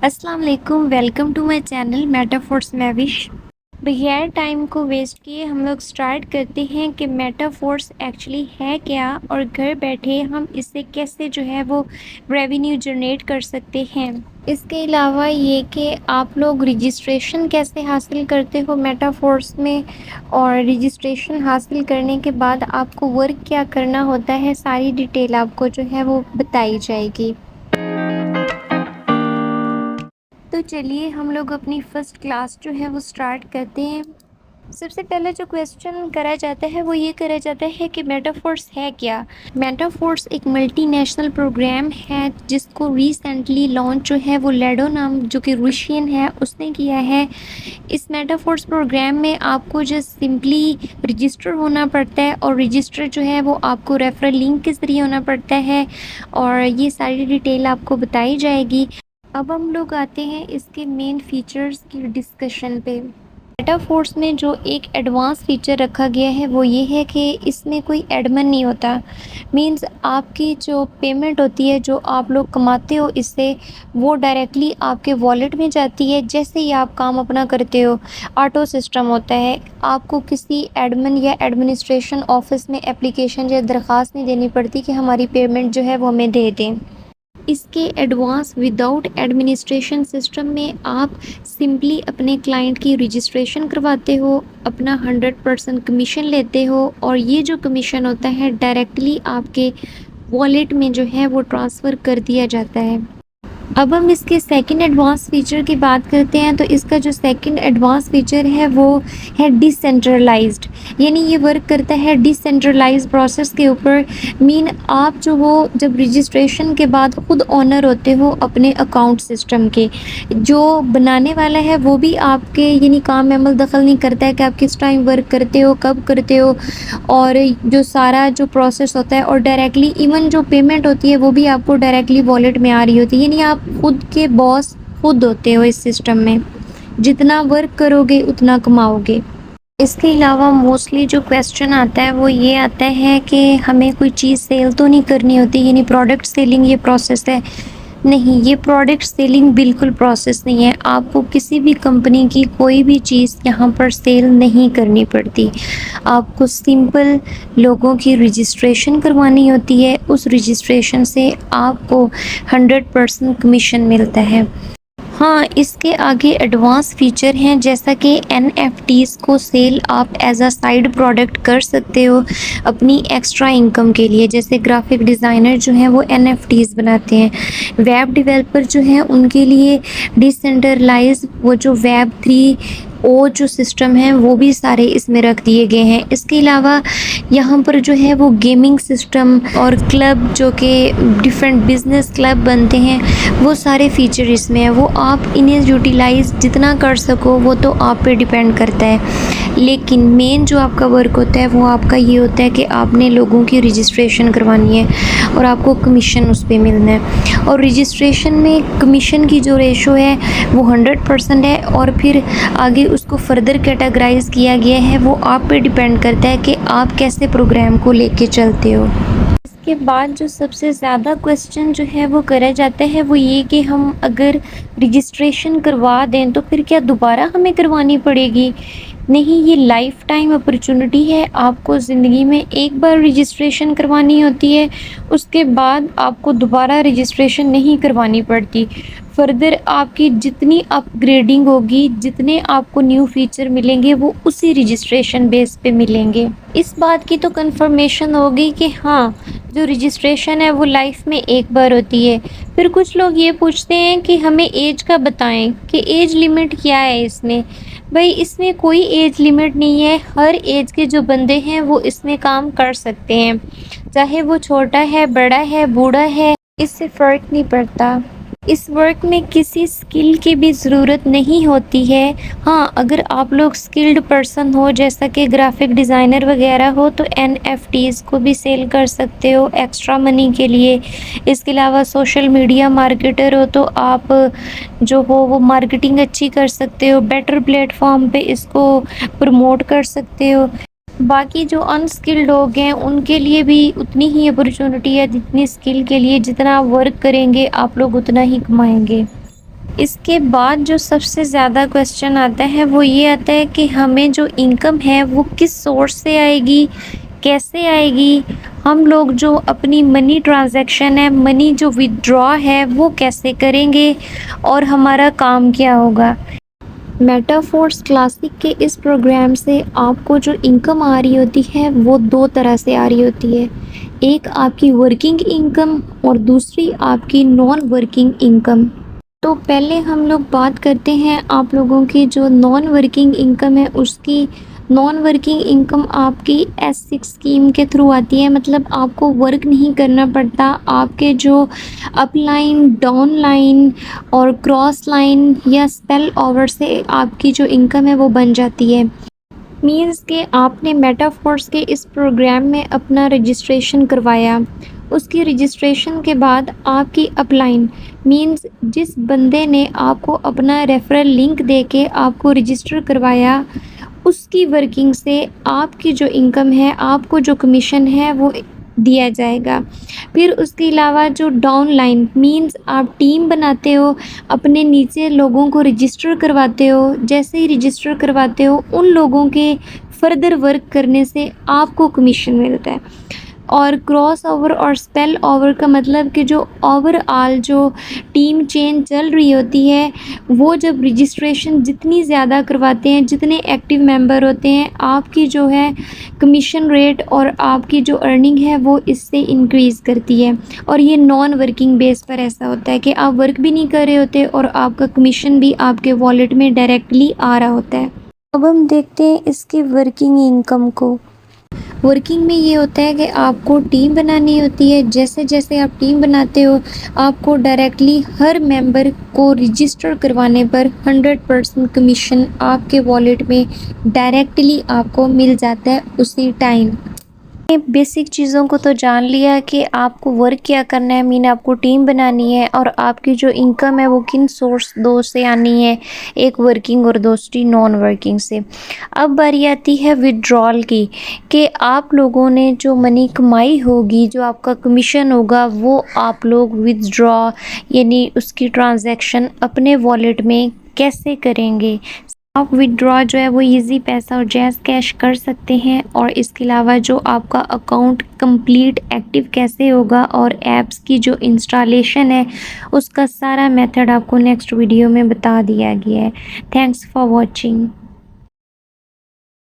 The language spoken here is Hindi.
अस्सलाम वालेकुम, welcome to my channel Metaforce Mahvish. बगैर टाइम को वेस्ट किए हम लोग स्टार्ट करते हैं कि मेटाफोर्स एक्चुअली है क्या और घर बैठे हम इससे कैसे जो है वो रेवेन्यू जनरेट कर सकते हैं। इसके अलावा ये कि आप लोग रजिस्ट्रेशन कैसे हासिल करते हो मेटाफोर्स में, और रजिस्ट्रेशन हासिल करने के बाद आपको वर्क क्या करना होता है, सारी डिटेल आपको जो है वो बताई जाएगी। तो चलिए हम लोग अपनी फ़र्स्ट क्लास जो है वो स्टार्ट करते हैं। सबसे पहले जो क्वेश्चन करा जाता है वो ये करा जाता है कि मेटाफोर्स है क्या। मेटाफोर्स एक मल्टीनेशनल प्रोग्राम है जिसको रिसेंटली लॉन्च जो है वो लेडो नाम जो कि रूशियन है उसने किया है। इस मेटाफोर्स प्रोग्राम में आपको जस्ट सिंपली रजिस्टर होना पड़ता है और रजिस्टर जो है वो आपको रेफरल लिंक के ज़रिए होना पड़ता है और ये सारी डिटेल आपको बताई जाएगी। अब हम लोग आते हैं इसके मेन फीचर्स की डिस्कशन पे। मेटाफोर्स में जो एक एडवांस फीचर रखा गया है वो ये है कि इसमें कोई एडमिन नहीं होता। मींस आपकी जो पेमेंट होती है जो आप लोग कमाते हो इससे, वो डायरेक्टली आपके वॉलेट में जाती है। जैसे ही आप काम अपना करते हो ऑटो सिस्टम होता है, आपको किसी एडमिन या एडमिनिस्ट्रेशन ऑफिस में एप्लीकेशन या दरख्वास्त नहीं देनी पड़ती कि हमारी पेमेंट जो है वो हमें दे दें। इसके एडवांस विदाउट एडमिनिस्ट्रेशन सिस्टम में आप सिंपली अपने क्लाइंट की रजिस्ट्रेशन करवाते हो, अपना 100% कमीशन लेते हो और ये जो कमीशन होता है डायरेक्टली आपके वॉलेट में जो है वो ट्रांसफ़र कर दिया जाता है। अब हम इसके सेकंड एडवांस फीचर की बात करते हैं। तो इसका जो सेकंड एडवांस फीचर है वो है डिसेंट्रलाइज्ड, यानी ये वर्क करता है डिसेंट्रलाइज्ड प्रोसेस के ऊपर। मीन आप जो हो जब रजिस्ट्रेशन के बाद खुद ओनर होते हो अपने अकाउंट सिस्टम के, जो बनाने वाला है वो भी आपके यानी काम में अमल दखल नहीं करता है कि आप किस टाइम वर्क करते हो, कब करते हो, और जो सारा जो प्रोसेस होता है और डायरेक्टली इवन जो पेमेंट होती है वो भी आपको डायरेक्टली वॉलेट में आ रही होती है। यानी आप खुद के बॉस खुद होते हो इस सिस्टम में, जितना वर्क करोगे उतना कमाओगे। इसके अलावा मोस्टली जो क्वेश्चन आता है वो ये आता है कि हमें कोई चीज़ सेल तो नहीं करनी होती, यानी प्रोडक्ट सेलिंग ये प्रोसेस है। नहीं, ये प्रोडक्ट सेलिंग बिल्कुल प्रोसेस नहीं है। आपको किसी भी कंपनी की कोई भी चीज़ यहाँ पर सेल नहीं करनी पड़ती। आपको सिंपल लोगों की रजिस्ट्रेशन करवानी होती है, उस रजिस्ट्रेशन से आपको 100% कमीशन मिलता है। हाँ, इसके आगे एडवांस फीचर हैं जैसा कि NFTs को सेल आप एज अ साइड प्रोडक्ट कर सकते हो अपनी एक्स्ट्रा इनकम के लिए। जैसे ग्राफिक डिज़ाइनर जो हैं वो NFTs बनाते हैं, वेब डेवलपर जो हैं उनके लिए डिसेंट्रलाइज वो जो Web3 जो सिस्टम है वो भी सारे इसमें रख दिए गए हैं। इसके अलावा यहाँ पर जो है वो गेमिंग सिस्टम और क्लब जो कि डिफरेंट बिजनेस क्लब बनते हैं वो सारे फीचर इसमें हैं। वो आप इन्हें यूटिलाइज़ जितना कर सको वो तो आप पे डिपेंड करता है, लेकिन मेन जो आपका वर्क होता है वो आपका ये होता है कि आपने लोगों की रजिस्ट्रेशन करवानी है और आपको कमीशन उस पर मिलना है। और रजिस्ट्रेशन में कमीशन की जो रेशो है वो 100% है और फिर आगे उसको फर्दर कैटेगराइज किया गया है। वो आप पे डिपेंड करता है कि आप कैसे प्रोग्राम को लेके चलते हो। इसके बाद जो सबसे ज़्यादा क्वेश्चन जो है वो करा जाता है वो ये कि हम अगर रजिस्ट्रेशन करवा दें तो फिर क्या दोबारा हमें करवानी पड़ेगी। नहीं, ये लाइफ टाइम अपॉर्चुनिटी है। आपको ज़िंदगी में एक बार रजिस्ट्रेशन करवानी होती है, उसके बाद आपको दोबारा रजिस्ट्रेशन नहीं करवानी पड़ती। फर्दर आपकी जितनी अपग्रेडिंग होगी, जितने आपको न्यू फीचर मिलेंगे वो उसी रजिस्ट्रेशन बेस पे मिलेंगे। इस बात की तो कंफर्मेशन होगी कि हाँ, जो रजिस्ट्रेशन है वो लाइफ में एक बार होती है। फिर कुछ लोग ये पूछते हैं कि हमें एज का बताएं कि एज लिमिट क्या है इसमें। भाई, इसमें कोई एज लिमिट नहीं है। हर एज के जो बंदे हैं वो इसमें काम कर सकते हैं, चाहे वो छोटा है, बड़ा है, बूढ़ा है, इससे फ़र्क नहीं पड़ता। इस वर्क में किसी स्किल की भी ज़रूरत नहीं होती है। हाँ, अगर आप लोग स्किल्ड पर्सन हो जैसा कि ग्राफिक डिज़ाइनर वगैरह हो तो NFTs को भी सेल कर सकते हो एक्स्ट्रा मनी के लिए। इसके अलावा सोशल मीडिया मार्केटर हो तो आप जो हो वो मार्केटिंग अच्छी कर सकते हो, बेटर प्लेटफॉर्म पे इसको प्रमोट कर सकते हो। बाकी जो अनस्किल्ड लोग हैं उनके लिए भी उतनी ही अपॉर्चुनिटी है जितनी स्किल के लिए। जितना आप वर्क करेंगे आप लोग उतना ही कमाएंगे। इसके बाद जो सबसे ज़्यादा क्वेश्चन आता है वो ये आता है कि हमें जो इनकम है वो किस सोर्स से आएगी, कैसे आएगी, हम लोग जो अपनी मनी ट्रांजैक्शन है, मनी जो विथड्रॉ है वो कैसे करेंगे और हमारा काम क्या होगा। मेटाफोर्स क्लासिक के इस प्रोग्राम से आपको जो इनकम आ रही होती है वो दो तरह से आ रही होती है। एक आपकी वर्किंग इनकम और दूसरी आपकी नॉन वर्किंग इनकम। तो पहले हम लोग बात करते हैं आप लोगों की जो नॉन वर्किंग इनकम है उसकी। नॉन वर्किंग इनकम आपकी S6 स्कीम के थ्रू आती है, मतलब आपको वर्क नहीं करना पड़ता। आपके जो अपलाइन, डाउन लाइन और क्रॉस लाइन या स्पेल ओवर से आपकी जो इनकम है वो बन जाती है। मीन्स कि आपने मेटाफोर्स के इस प्रोग्राम में अपना रजिस्ट्रेशन करवाया, उसकी रजिस्ट्रेशन के बाद आपकी अपलाइन मीन्स जिस बंदे ने आपको अपना रेफरल लिंक देके आपको रजिस्टर करवाया, उसकी वर्किंग से आपकी जो इनकम है, आपको जो कमीशन है वो दिया जाएगा। फिर उसके अलावा जो डाउन लाइन मीन्स आप टीम बनाते हो, अपने नीचे लोगों को रजिस्टर करवाते हो, जैसे ही रजिस्टर करवाते हो उन लोगों के फर्दर वर्क करने से आपको कमीशन मिलता है। और क्रॉस ओवर और स्पेल ओवर का मतलब कि जो ओवरऑल जो टीम चेन चल रही होती है वो जब रजिस्ट्रेशन जितनी ज़्यादा करवाते हैं, जितने एक्टिव मेंबर होते हैं, आपकी जो है कमीशन रेट और आपकी जो अर्निंग है वो इससे इंक्रीज़ करती है। और ये नॉन वर्किंग बेस पर ऐसा होता है कि आप वर्क भी नहीं कर रहे होते और आपका कमीशन भी आपके वॉलेट में डायरेक्टली आ रहा होता है। अब हम देखते हैं इसकी वर्किंग इनकम को। वर्किंग में ये होता है कि आपको टीम बनानी होती है। जैसे जैसे आप टीम बनाते हो आपको डायरेक्टली हर मेंबर को रजिस्टर करवाने पर 100% कमीशन आपके वॉलेट में डायरेक्टली आपको मिल जाता है उसी टाइम। बेसिक चीज़ों को तो जान लिया कि आपको वर्क क्या करना है, मीन आपको टीम बनानी है और आपकी जो इनकम है वो किन सोर्स दो से आनी है, एक वर्किंग और दूसरी नॉन वर्किंग से। अब बारी आती है विड्रॉल की कि आप लोगों ने जो मनी कमाई होगी, जो आपका कमीशन होगा वो आप लोग विथड्रॉ यानी उसकी ट्रांजैक्शन अपने वॉलेट में कैसे करेंगे। आप विड्रॉ जो है वो इजी पैसा और जैज़ कैश कर सकते हैं और इसके अलावा जो आपका अकाउंट कंप्लीट एक्टिव कैसे होगा और ऐप्स की जो इंस्टॉलेशन है उसका सारा मेथड आपको नेक्स्ट वीडियो में बता दिया गया है। Thanks for watching.